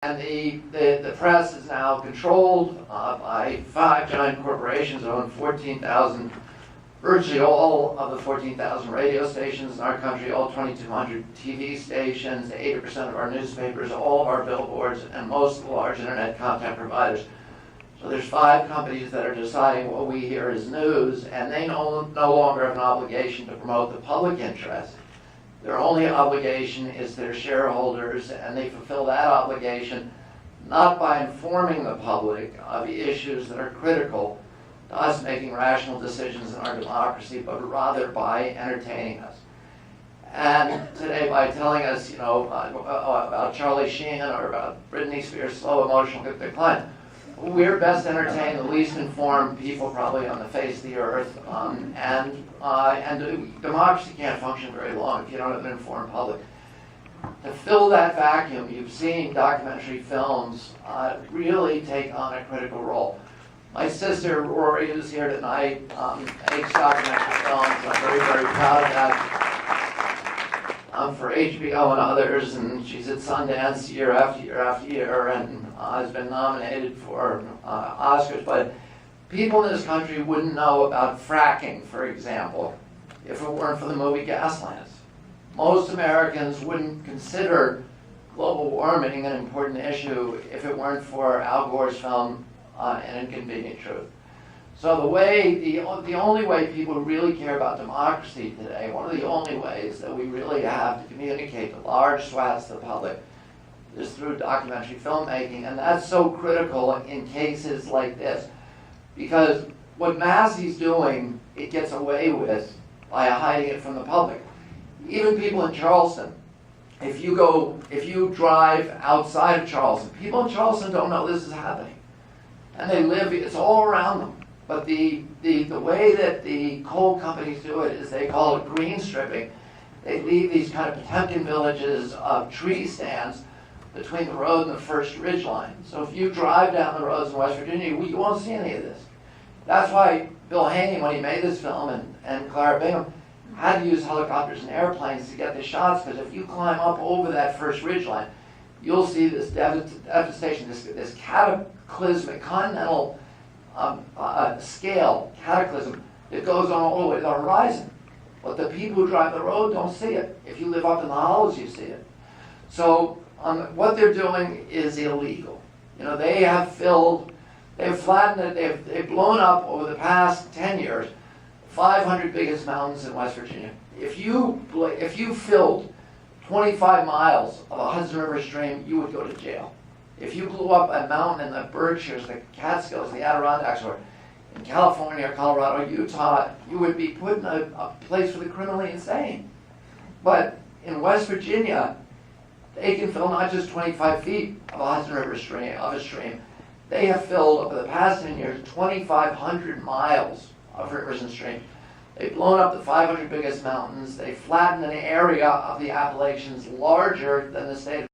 And the press is now controlled by 5 giant corporations that own 14,000, virtually all of the 14,000 radio stations in our country, all 2,200 TV stations, 80% of our newspapers, all of our billboards, and most of the large internet content providers. So there's 5 companies that are deciding what we hear as news, and they no longer have an obligation to promote the public interest. Their only obligation is their shareholders, and they fulfill that obligation not by informing the public of the issues that are critical to us making rational decisions in our democracy, but rather by entertaining us. And today, by telling us, about Charlie Sheen or about Britney Spears' slow emotional decline, we're best entertained, the least informed people probably on the face of the earth, and democracy can't function very long if you don't have an informed public. To fill that vacuum, you've seen documentary films really take on a critical role. My sister, Rory, who's here tonight, makes documentary films. I'm very, very proud of that. For HBO and others, and she's at Sundance year after year after year, and has been nominated for Oscars. But people in this country wouldn't know about fracking, for example, if it weren't for the movie Gaslands. Most Americans wouldn't consider global warming an important issue if it weren't for Al Gore's film An Inconvenient Truth. So the only way people really care about democracy today, one of the only ways that we really have to communicate to large swaths of the public, is through documentary filmmaking. And that's so critical in cases like this, because what Massey's doing, it gets away with by hiding it from the public. Even people in Charleston, if you drive outside of Charleston, people in Charleston don't know this is happening. And they live, it's all around them. But the way that the coal companies do it is they call it green stripping. They leave these kind of Potemkin villages of tree stands between the road and the first ridge line. So if you drive down the roads in West Virginia, you won't see any of this. That's why Bill Haney, when he made this film, and Clara Bingham, had to use helicopters and airplanes to get the shots, because if you climb up over that first ridge line, you'll see this devastation, this cataclysmic, continental scale cataclysm that goes on all the way to the horizon. But the people who drive the road don't see it. If you live up in the hollows, you see it. So what they're doing is illegal. They've flattened it, they've blown up over the past 10 years, 500 biggest mountains in West Virginia. If you filled 25 miles of a Hudson River stream, you would go to jail. If you blew up a mountain in the Berkshires, the Catskills, the Adirondacks, or in California, Colorado, Utah, you would be put in a place for the criminally insane. But in West Virginia, they can fill not just 25 feet of a Hudson River stream, they have filled, over the past 10 years, 2,500 miles of rivers and streams. They've blown up the 500 biggest mountains. They flattened an area of the Appalachians larger than the state of